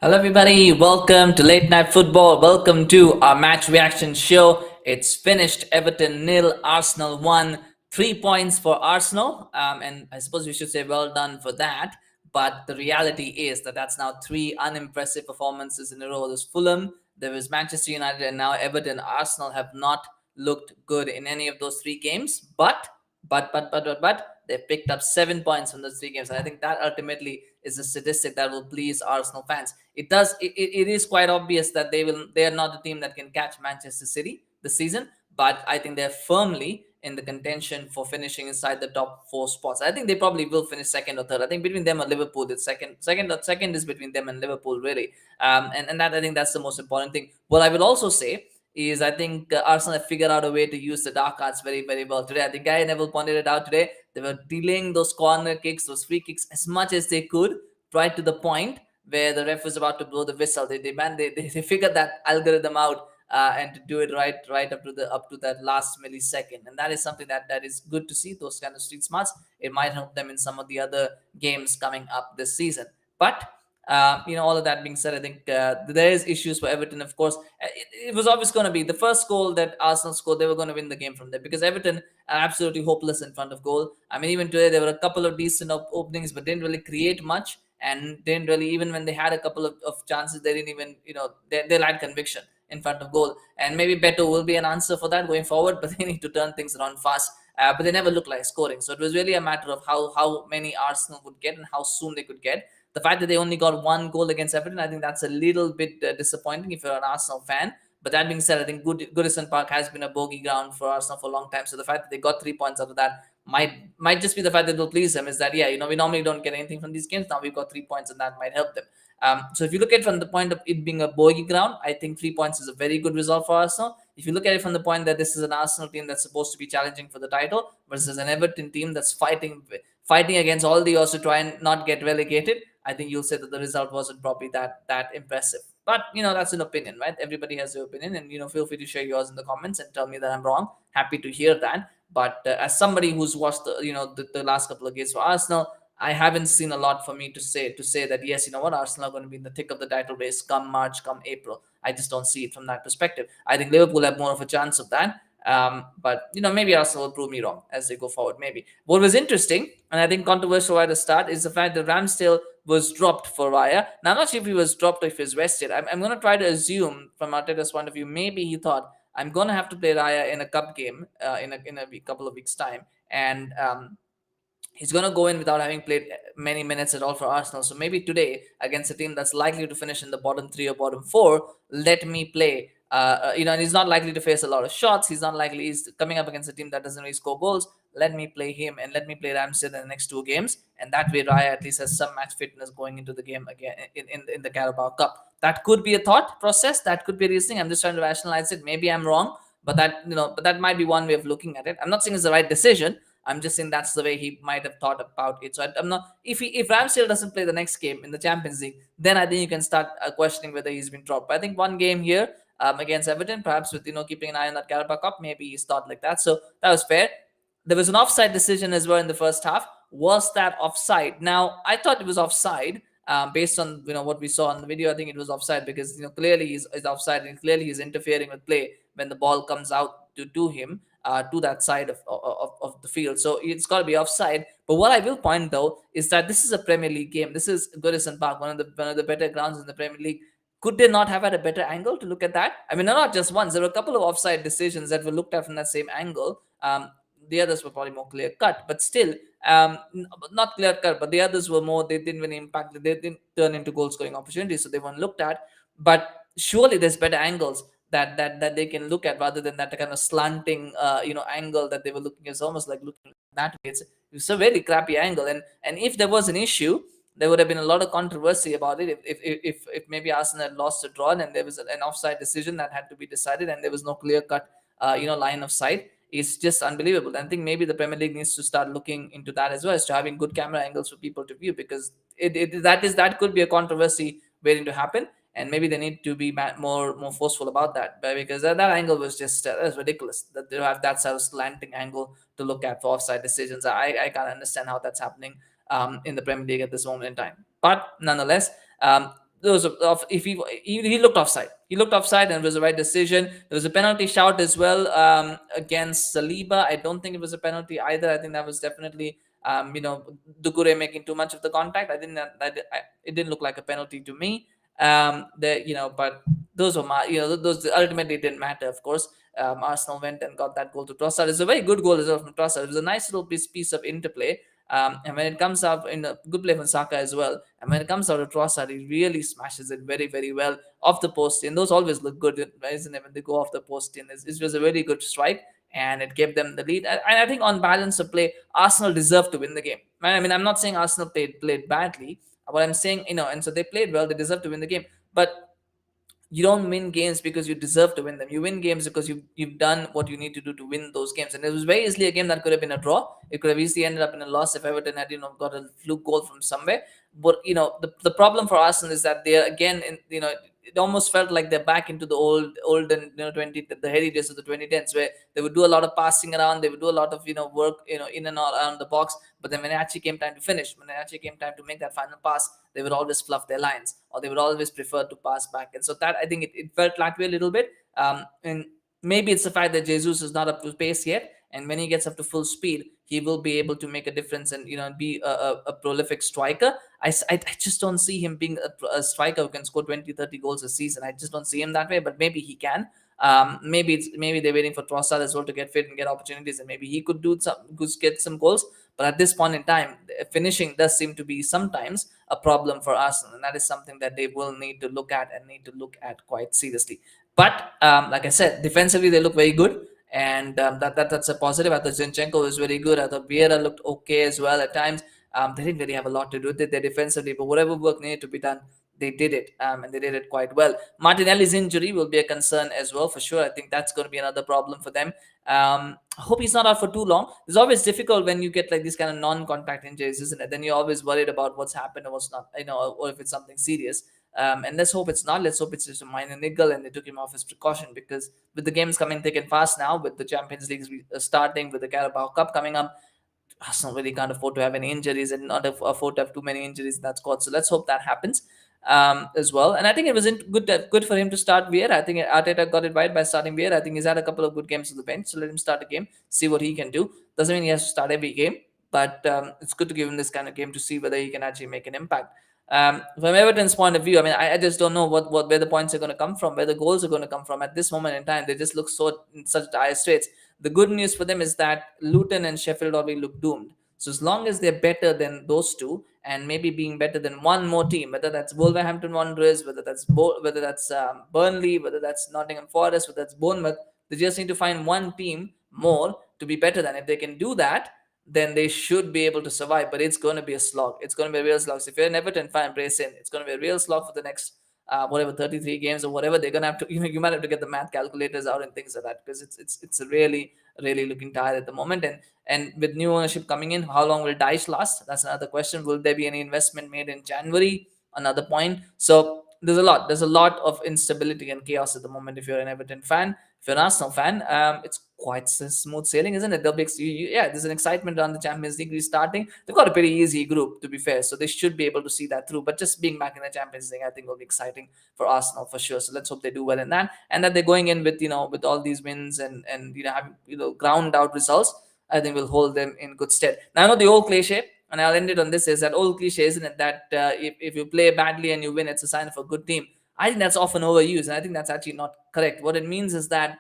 Hello, everybody. Welcome to Late Night Football. Welcome to our match reaction show. It's finished. Everton nil, Arsenal 1. 3 points for Arsenal. And I suppose we should say well done for that. But the reality is that that's now three unimpressive performances in a row. There's Fulham, there was Manchester United, and now Everton. Arsenal have not looked good in any of those three games. But they picked up 7 points from those three games. And I think that ultimately is a statistic that will please Arsenal fans. It is quite obvious that they are not a team that can catch Manchester City this season, but I think they're firmly in the contention for finishing inside the top four spots. I think they probably will finish second or third. I think between them and Liverpool, it's second is between them and Liverpool really. And that I think that's the most important thing. What I will also say is I think Arsenal have figured out a way to use the dark arts very, very well today. I think Guy Neville pointed it out today. They were delaying those corner kicks, those free kicks as much as they could, right to the point where the ref was about to blow the whistle. They figured that algorithm out and to do it right up to that last millisecond, and that is something that is good to see. Those kind of street smarts, it might help them in some of the other games coming up this season. But all of that being said, I think there is issues for Everton. Of course, it was always going to be the first goal that Arsenal scored. They were going to win the game from there because Everton are absolutely hopeless in front of goal. I mean, even today there were a couple of decent openings, but didn't really create much, and didn't really, even when they had a couple of chances, they didn't even they lacked conviction in front of goal. And maybe Beto will be an answer for that going forward, but they need to turn things around fast. But they never looked like scoring. So it was really a matter of how many Arsenal would get and how soon they could get. The fact that they only got one goal against Everton, I think that's a little bit disappointing if you're an Arsenal fan. But that being said, I think Goodison Park has been a bogey ground for Arsenal for a long time. So the fact that they got 3 points out of that might just be the fact that will please them. Is that we normally don't get anything from these games. Now we've got 3 points, and that might help them. So if you look at it from the point of it being a bogey ground, I think 3 points is a very good result for Arsenal. If you look at it from the point that this is an Arsenal team that's supposed to be challenging for the title versus an Everton team that's fighting against all the odds to try and not get relegated, I think you'll say that the result wasn't probably that impressive. But that's an opinion, right? Everybody has their opinion, and feel free to share yours in the comments and tell me that I'm wrong. Happy to hear that. But as somebody who's watched the last couple of games for Arsenal, I haven't seen a lot for me to say that yes, Arsenal are going to be in the thick of the title race come March, come April. I just don't see it from that perspective. I think Liverpool have more of a chance of that. But maybe Arsenal will prove me wrong as they go forward. Maybe what was interesting and I think controversial right at the start is the fact that Ramsdale was dropped for Raya. Now I'm not sure if he was dropped or if he's rested. I'm going to try to assume from Arteta's point of view, maybe he thought I'm going to have to play Raya in a cup game in a couple of weeks time, and he's going to go in without having played many minutes at all for Arsenal. So maybe today, against a team that's likely to finish in the bottom three or bottom four, let me play. And he's not likely to face a lot of shots. He's coming up against a team that doesn't really score goals. Let me play him and let me play Ramsdale in the next two games. And that way, Raya at least has some match fitness going into the game again in the Carabao Cup. That could be a thought process. That could be a reasoning. I'm just trying to rationalize it. Maybe I'm wrong, but that might be one way of looking at it. I'm not saying it's the right decision. I'm just saying that's the way he might have thought about it. So I'm not. If Ramsdale doesn't play the next game in the Champions League, then I think you can start questioning whether he's been dropped. But I think one game here against Everton, perhaps with keeping an eye on that Carabao Cup, maybe he's thought like that. So that was fair. There was an offside decision as well in the first half. Was that offside? Now I thought it was offside. Based on what we saw on the video, I think it was offside because clearly he's offside and clearly he's interfering with play when the ball comes out to him to that side of the field. So it's got to be offside. But what I will point though is that this is a Premier League game. This is Goodison Park, one of the better grounds in the Premier League. Could they not have had a better angle to look at that? I mean, not just once. There were a couple of offside decisions that were looked at from that same angle. The others were probably more clear cut, but still, not clear cut. But the others were more. They didn't really impact. They didn't turn into goal scoring opportunities, so they weren't looked at. But surely there's better angles that they can look at rather than that kind of slanting angle that they were looking at. It's almost like looking that way. It's a very crappy angle, and if there was an issue, there would have been a lot of controversy about it if maybe Arsenal had lost a draw and there was an offside decision that had to be decided and there was no clear cut line of sight. It's just unbelievable. I think maybe the Premier League needs to start looking into that as well as to having good camera angles for people to view, because that could be a controversy waiting to happen, and maybe they need to be more forceful about that, but because that angle was just that's ridiculous that they have that sort of slanting angle to look at for offside decisions. I can't understand how that's happening in the Premier League at this moment in time. But nonetheless, there was if he looked offside. He looked offside, and it was the right decision. There was a penalty shout as well against Saliba. I don't think it was a penalty either. I think that was definitely Dugure making too much of the contact. It didn't look like a penalty to me. But those were those ultimately didn't matter. Of course, Arsenal went and got that goal to Trossard. It's a very good goal as well from Trossard. It was a nice little piece of interplay. And when it comes out in a good play from Saka as well, and when it comes out of Trossard, he really smashes it very, very well off the post. And those always look good, isn't it? When they go off the post, and it was a very good strike, and it gave them the lead. And I think on balance of play, Arsenal deserved to win the game. I mean, I'm not saying Arsenal played badly. What I'm saying, and so they played well. They deserved to win the game, but you don't win games because you deserve to win them. You win games because you've done what you need to do to win those games. And it was very easily a game that could have been a draw. It could have easily ended up in a loss if Everton had got a fluke goal from somewhere. But the problem for Arsenal is that they're again it almost felt like they're back into the old and 20 the heady days of the 2010s, where they would do a lot of passing around, they would do a lot of work in and all around the box, but then when it actually came time to finish, when it actually came time to make that final pass, they would always fluff their lines, or they would always prefer to pass back. And so that, I think, it felt that way a little bit. And maybe it's the fact that Jesus is not up to pace yet, and when he gets up to full speed, he will be able to make a difference and be a prolific striker. I just don't see him being a striker who can score 20-30 goals a season. I just don't see him that way, but maybe he can. Maybe they're waiting for Trossard as well to get fit and get opportunities, and maybe he could get some goals. But at this point in time, finishing does seem to be sometimes a problem for Arsenal, and that is something that they will need to look at quite seriously. But like I said, defensively they look very good, and that's a positive. I thought Zinchenko was very good. I thought Vieira looked okay as well at times. They didn't really have a lot to do with it. They defensively, but whatever work needed to be done, they did it, and they did it quite well. Martinelli's injury will be a concern as well, for sure. I think that's going to be another problem for them. I hope he's not out for too long. It's always difficult when you get like these kind of non-contact injuries, isn't it? Then you're always worried about what's happened or what's not, or if it's something serious. And let's hope it's not. Let's hope it's just a minor niggle and they took him off as precaution, because with the games coming thick and fast now, with the Champions League starting, with the Carabao Cup coming up, Arsenal really can't afford to have any injuries and not afford to have too many injuries in that squad. So let's hope that happens as well. And I think it was good for him to start Vieira. I think Arteta got it right by starting Vieira. I think he's had a couple of good games on the bench, so let him start a game, see what he can do. Doesn't mean he has to start every game, but it's good to give him this kind of game to see whether he can actually make an impact. From Everton's point of view, I mean, I just don't know where the points are going to come from, where the goals are going to come from at this moment in time. They just look so in such dire straits. The good news for them is that Luton and Sheffield already look doomed. So as long as they're better than those two, and maybe being better than one more team, whether that's Wolverhampton Wanderers, whether that's Burnley, whether that's Nottingham Forest, whether that's Bournemouth, they just need to find one team more to be better than. If they can do that, then they should be able to survive. But it's going to be a slog. It's going to be a real slog. So if you're an Everton fan, brace in. It's going to be a real slog for the next 33 games or whatever. They're going to have to, you might have to get the math calculators out and things like that, because it's really looking tired at the moment. And with new ownership coming in, how long will Dyche last? That's another question. Will there be any investment made in January? Another point. So there's a lot of instability and chaos at the moment. If you're an Everton fan, if you're an Arsenal fan, it's quite smooth sailing, isn't it? There's an excitement around the Champions League restarting. They've got a pretty easy group, to be fair, so they should be able to see that through. But just being back in the Champions League, I think, will be exciting for Arsenal for sure. So let's hope they do well in that, and that they're going in with with all these wins and having ground out results. I think will hold them in good stead. Now I know the old cliche, and I'll end it on this, is that old cliche, isn't it, that if you play badly and you win, it's a sign of a good team. I think that's often overused, and I think that's actually not correct. What it means is that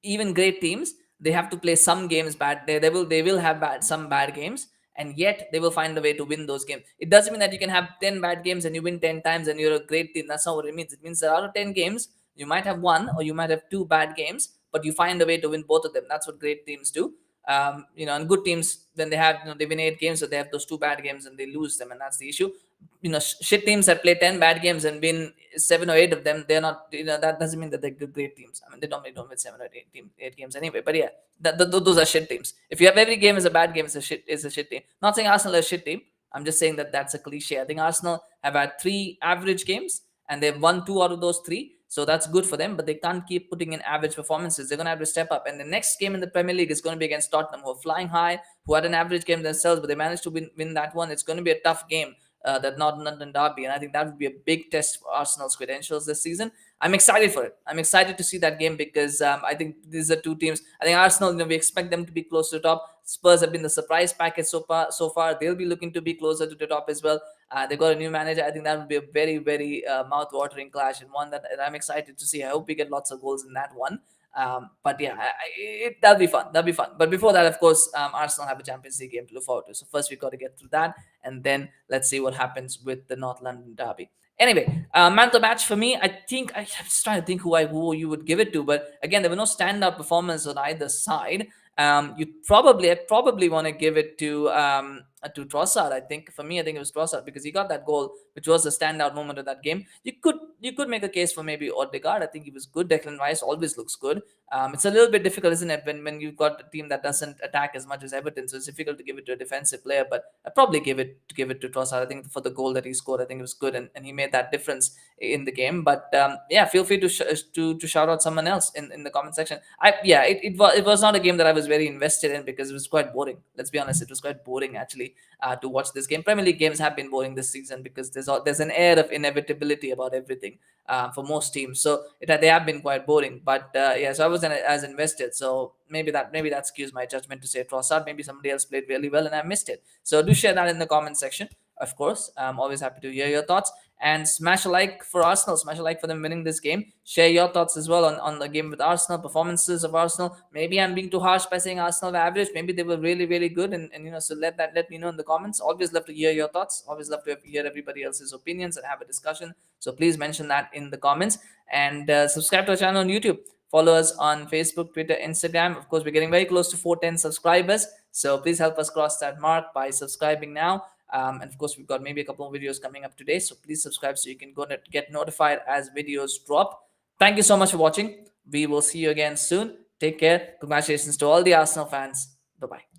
even great teams, they have to play some games bad. They will have some bad games, and yet they will find a way to win those games. It doesn't mean that you can have 10 bad games and you win 10 times and you're a great team. That's not what it means. It means that out of 10 games, you might have one or you might have two bad games, but you find a way to win both of them. That's what great teams do. And good teams, then they have, they win 8 games, so they have those 2 bad games and they lose them, and that's the issue. Shit teams that play 10 bad games and win 7 or 8 of them, they're not, that doesn't mean that they're great teams. I mean, they don't win 7 or 8 games anyway, but yeah, those are shit teams. If you have every game as a bad game, it's a shit team. Not saying Arsenal is a shit team. I'm just saying that that's a cliche. I think Arsenal have had 3 average games and they've won 2 out of those 3. So that's good for them, but they can't keep putting in average performances. They're going to have to step up. And the next game in the Premier League is going to be against Tottenham, who are flying high, who had an average game themselves, but they managed to win that one. It's going to be a tough game. that North London derby, and I think that would be a big test for Arsenal's credentials this season. I'm excited for it. I'm excited to see that game because I think these are two teams. I think Arsenal, we expect them to be close to the top. Spurs have been the surprise package so far. So far, they'll be looking to be closer to the top as well. They got a new manager. I think that would be a very, very mouth-watering clash, and one that I'm excited to see. I hope we get lots of goals in that one. But yeah, that'll be fun. That'll be fun. But before that, of course, Arsenal have a Champions League game to look forward to. So first, we've got to get through that, and then let's see what happens with the North London derby. Anyway, man of the match for me, I think I'm just trying to think who you would give it to, but again, there were no standout performance on either side. I probably want to give it to Trossard. I think for me, I think it was Trossard because he got that goal, which was a standout moment of that game. You could make a case for maybe Odegaard. I think he was good. Declan Rice always looks good. It's a little bit difficult, isn't it, when you've got a team that doesn't attack as much as Everton, so it's difficult to give it to a defensive player. But I probably give it to Trossard. I think for the goal that he scored, I think it was good, and he made that difference in the game. But yeah, feel free to shout out someone else in the comment section. It was not a game that I was very invested in because it was quite boring. Let's be honest, it was quite boring actually to watch this game. Premier League games have been boring this season because there's an air of inevitability about everything for most teams. So they have been quite boring. But yeah, so I wasn't as invested. So maybe that skews my judgment to say Trossard. Maybe somebody else played really well and I missed it. So do share that in the comment section. Of course, I'm always happy to hear your thoughts. And smash a like for Arsenal. Smash a like for them winning this game. Share your thoughts as well on the game with Arsenal, performances of Arsenal. Maybe I'm being too harsh by saying Arsenal were average. Maybe they were really, really good. And so let me know in the comments. Always love to hear your thoughts. Always love to hear everybody else's opinions and have a discussion. So please mention that in the comments. And subscribe to our channel on YouTube. Follow us on Facebook, Twitter, Instagram. Of course, we're getting very close to 410 subscribers. So please help us cross that mark by subscribing now. And of course, we've got maybe a couple of videos coming up today. So please subscribe so you can go and get notified as videos drop. Thank you so much for watching. We will see you again soon. Take care. Congratulations to all the Arsenal fans. Bye-bye.